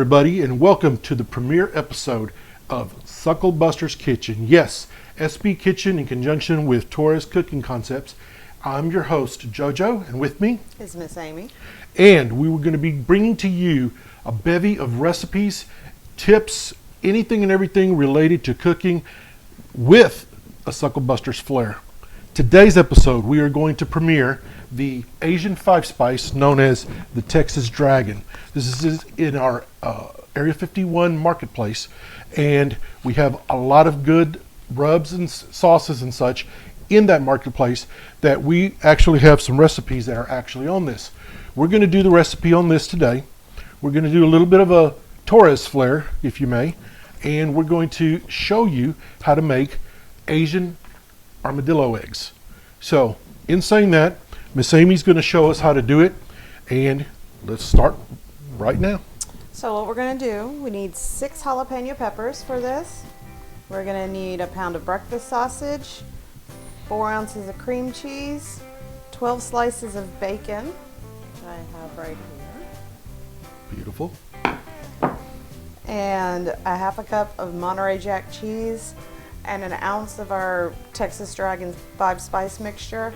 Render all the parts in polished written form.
everybody, and welcome to the premiere episode of Sucklebusters Kitchen. Yes, SB Kitchen in conjunction with Torres Cooking Concepts. I'm your host, JoJo, and with me is Miss Amy. And we were going to be bringing to you a bevy of recipes, tips, anything and everything related to cooking with a Sucklebusters flair. Today's episode, we are going to premiere the Asian 5-spice known as the Texas Dragon. This is in our Area 51 marketplace, and we have a lot of good rubs and sauces and such in that marketplace that we actually have some recipes that are actually on this. We're going to do the recipe on this today. We're going to do a little bit of a Torres flair, if you may, and we're going to show you how to make Asian armadillo eggs. So, in saying that, Miss Amy's going to show us how to do it, and let's start right now. So what we're going to do, we need 6 jalapeno peppers for this. We're going to need a pound of breakfast sausage, 4 ounces of cream cheese, 12 slices of bacon, which I have right here. Beautiful. And a half a cup of Monterey Jack cheese, and an ounce of our Texas Dragon 5-spice mixture.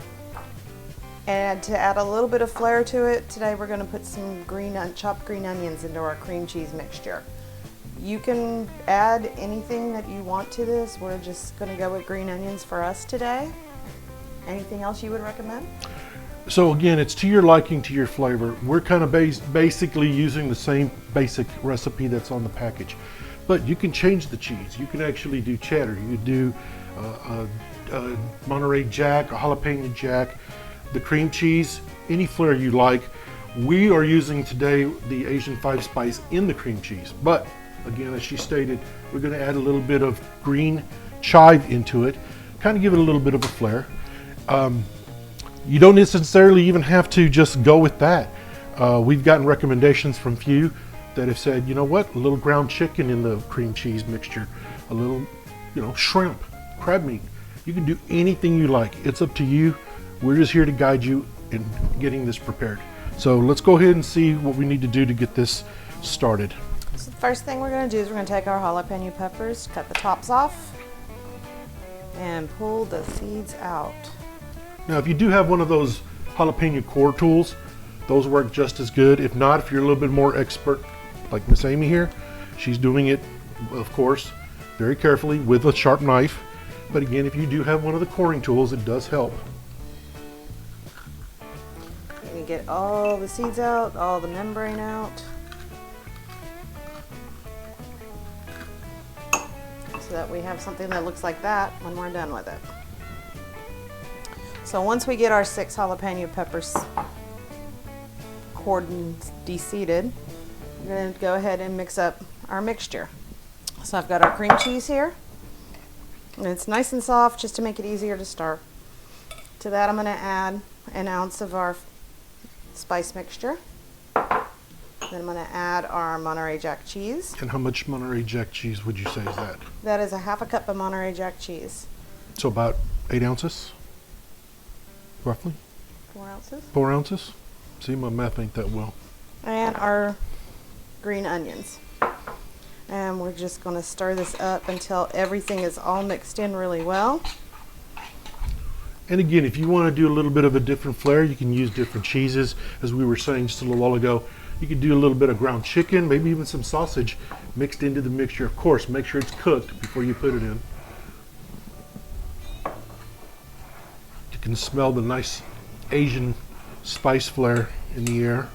And to add a little bit of flair to it, today we're going to put some chopped green onions into our cream cheese mixture. You can add anything that you want to this. We're just going to go with green onions for us today. Anything else you would recommend? So again, it's to your liking, to your flavor. We're kind of basically using the same basic recipe that's on the package. But you can change the cheese. You can actually do cheddar. You could do Monterey Jack, a jalapeno Jack, the cream cheese, any flair you like. We are using today the Asian 5-spice in the cream cheese. But again, as she stated, we're going to add a little bit of green chive into it, kind of give it a little bit of a flair. You don't necessarily even have to just go with that. We've gotten recommendations from few that have said, you know what, a little ground chicken in the cream cheese mixture, a little, shrimp, crab meat. You can do anything you like. It's up to you. We're just here to guide you in getting this prepared. So let's go ahead and see what we need to do to get this started. So the first thing we're going to do is we're going to take our jalapeno peppers, cut the tops off, and pull the seeds out. Now, if you do have one of those jalapeno core tools, those work just as good. If not, if you're a little bit more expert, like Miss Amy here, she's doing it, of course, very carefully with a sharp knife. But again, if you do have one of the coring tools, it does help. You get all the seeds out, all the membrane out. So that we have something that looks like that when we're done with it. So once we get our 6 jalapeno peppers cored and de-seeded, we're going to go ahead and mix up our mixture. So I've got our cream cheese here, and it's nice and soft just to make it easier to stir. To that I'm going to add an ounce of our spice mixture. Then I'm going to add our Monterey Jack cheese. And how much Monterey Jack cheese would you say is that? That is a half a cup of Monterey Jack cheese. So about 8 ounces, roughly? 4 ounces. 4 ounces? See, my math ain't that well. And our green onions. And we're just going to stir this up until everything is all mixed in really well. And again, if you want to do a little bit of a different flair, you can use different cheeses. As we were saying just a little while ago, you could do a little bit of ground chicken, maybe even some sausage mixed into the mixture. Of course, make sure it's cooked before you put it in. You can smell the nice Asian spice flair in the air.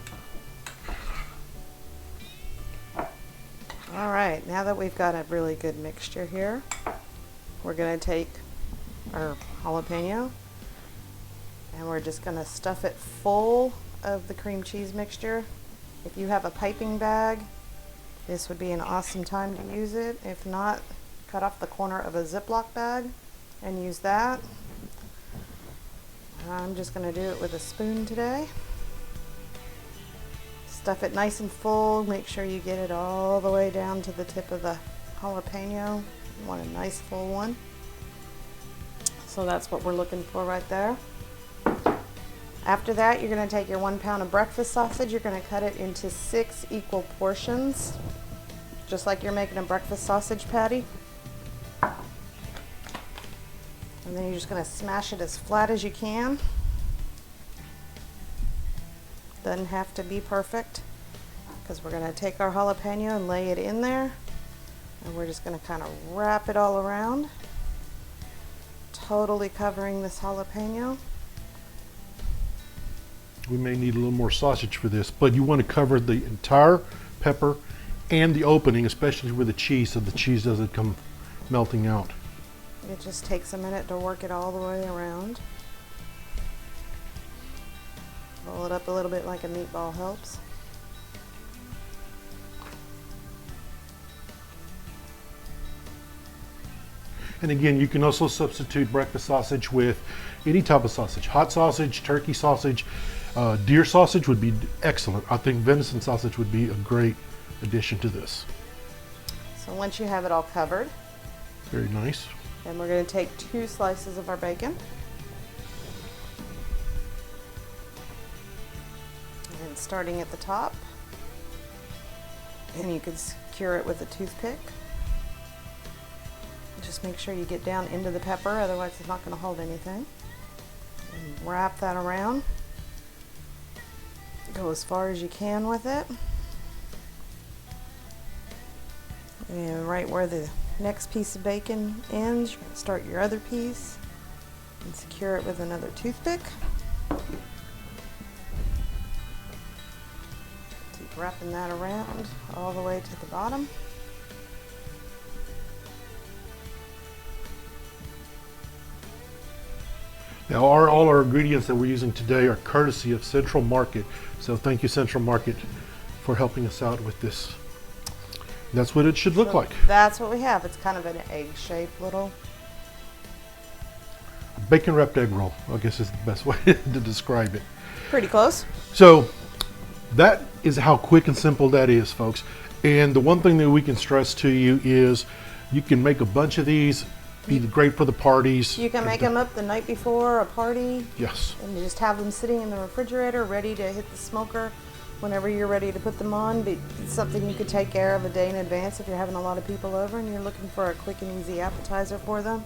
All right, now that we've got a really good mixture here, we're going to take our jalapeno and we're just going to stuff it full of the cream cheese mixture. If you have a piping bag, this would be an awesome time to use it. If not, cut off the corner of a Ziploc bag and use that. I'm just going to do it with a spoon today. Stuff it nice and full. Make sure you get it all the way down to the tip of the jalapeno. You want a nice full one. So that's what we're looking for right there. After that, you're going to take your 1 pound of breakfast sausage. You're going to cut it into 6 equal portions, just like you're making a breakfast sausage patty. And then you're just going to smash it as flat as you can. Doesn't have to be perfect, because we're going to take our jalapeno and lay it in there. And we're just going to kind of wrap it all around, totally covering this jalapeno. We may need a little more sausage for this, but you want to cover the entire pepper and the opening, especially with the cheese, so the cheese doesn't come melting out. It just takes a minute to work it all the way around. Roll it up a little bit like a meatball helps. And again, you can also substitute breakfast sausage with any type of sausage. Hot sausage, turkey sausage, deer sausage would be excellent. I think venison sausage would be a great addition to this. So once you have it all covered, very nice. then we're going to take 2 slices of our bacon. And starting at the top, and you can secure it with a toothpick. Just make sure you get down into the pepper, otherwise it's not going to hold anything. And wrap that around. Go as far as you can with it. And right where the next piece of bacon ends, you're going to start your other piece and secure it with another toothpick. Keep wrapping that around all the way to the bottom. Now, all our ingredients that we're using today are courtesy of Central Market. So thank you, Central Market, for helping us out with this. That's what it should look like. That's what we have. It's kind of an egg-shaped little. Bacon wrapped egg roll, I guess is the best way to describe it. Pretty close. So that is how quick and simple that is, folks. And the one thing that we can stress to you is you can make a bunch of these. Be great for the parties. You can make them up the night before a party. Yes. And you just have them sitting in the refrigerator ready to hit the smoker whenever you're ready to put them on. But it's something you could take care of a day in advance if you're having a lot of people over and you're looking for a quick and easy appetizer for them.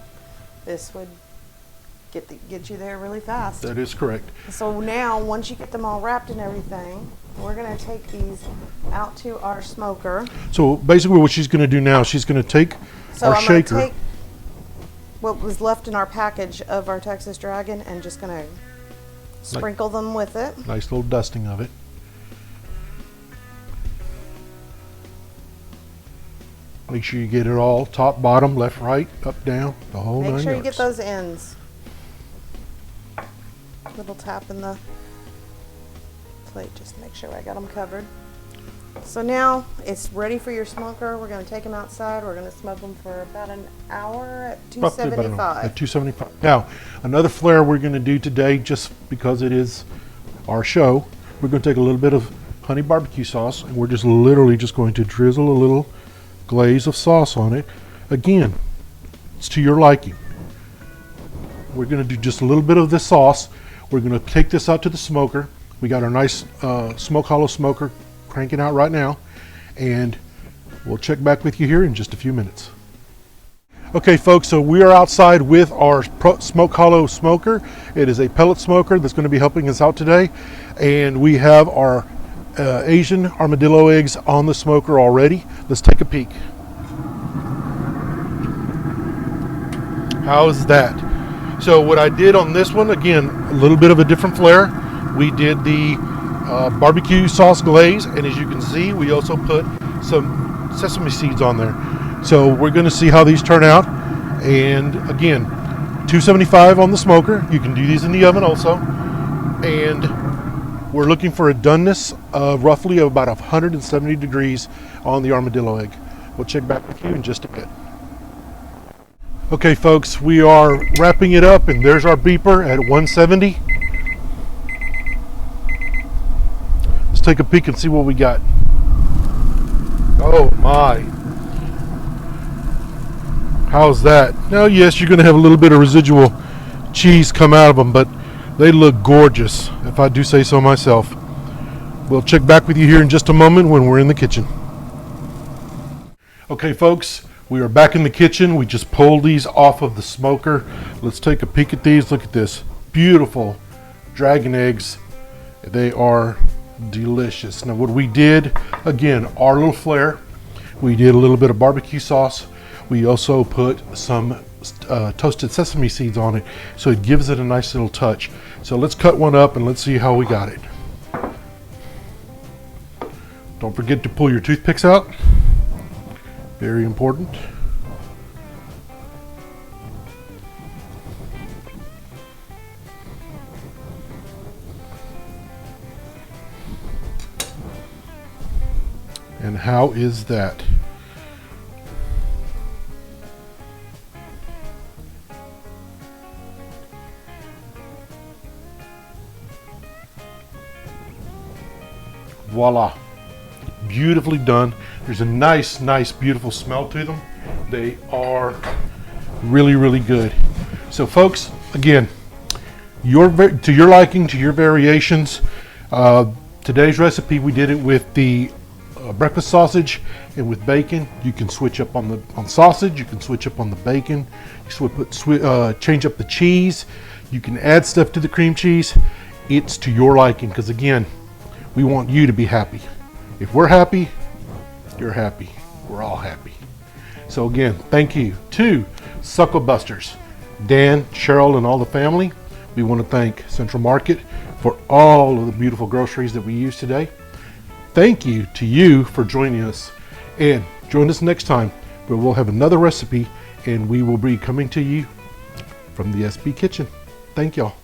This would get you there really fast. That is correct. So now, once you get them all wrapped and everything, we're going to take these out to our smoker. So basically what she's going to do now, she's going to take our I'm shaker. Gonna take what was left in our package of our Texas Dragon and just going to sprinkle them with it. Nice little dusting of it. Make sure you get it all, top, bottom, left, right, up, down, the whole 9 Make sure you yards. get those ends. Little tap in the plate, just make sure I got them covered. So now it's ready for your smoker. We're going to take them outside. We're going to smoke them for about an hour at 275. At 275. Now, another flare we're going to do today, just because it is our show, we're going to take a little bit of honey barbecue sauce, and we're just literally just going to drizzle a little glaze of sauce on it. Again, it's to your liking. We're going to do just a little bit of this sauce. We're going to take this out to the smoker. We got our nice Smoke Hollow smoker cranking out right now, and we'll check back with you here in just a few minutes. Okay, folks, so we are outside with our Smoke Hollow smoker. It is a pellet smoker that's going to be helping us out today, and we have our Asian armadillo eggs on the smoker already. Let's take a peek. How's that? So what I did on this one, again, a little bit of a different flair. We did the barbecue sauce glaze, and as you can see, we also put some sesame seeds on there. So we're going to see how these turn out. And again, 275 on the smoker. You can do these in the oven also. And we're looking for a doneness of roughly about 170 degrees on the armadillo egg. We'll check back with you in just a bit. Okay, folks, we are wrapping it up, and there's our beeper at 170. Let's take a peek and see what we got. Oh my. How's that? Now, yes, you're going to have a little bit of residual cheese come out of them, but They look gorgeous, if I do say so myself. We'll check back with you here in just a moment when we're in the kitchen. Okay, folks, we are back in the kitchen. We just pulled these off of the smoker. Let's take a peek at these. Look at this. Beautiful dragon eggs. They are delicious. Now what we did, again, our little flair. We did a little bit of barbecue sauce. We also put some toasted sesame seeds on it, so it gives it a nice little touch. So let's cut one up and let's see how we got it. Don't forget to pull your toothpicks out. Very important. And how is that? Voila. Beautifully done. There's a nice, beautiful smell to them. They are really, really good. So folks, again, to your liking, to your variations, today's recipe, we did it with the breakfast sausage and with bacon. You can switch up on sausage, you can switch up on the bacon, you change up the cheese, you can add stuff to the cream cheese. It's to your liking, because again, we want you to be happy. If we're happy, you're happy. We're all happy. So again, thank you to Sucklebusters, Dan, Cheryl, and all the family. We want to thank Central Market for all of the beautiful groceries that we use today. Thank you to you for joining us, and join us next time where we'll have another recipe and we will be coming to you from the SB Kitchen. Thank y'all.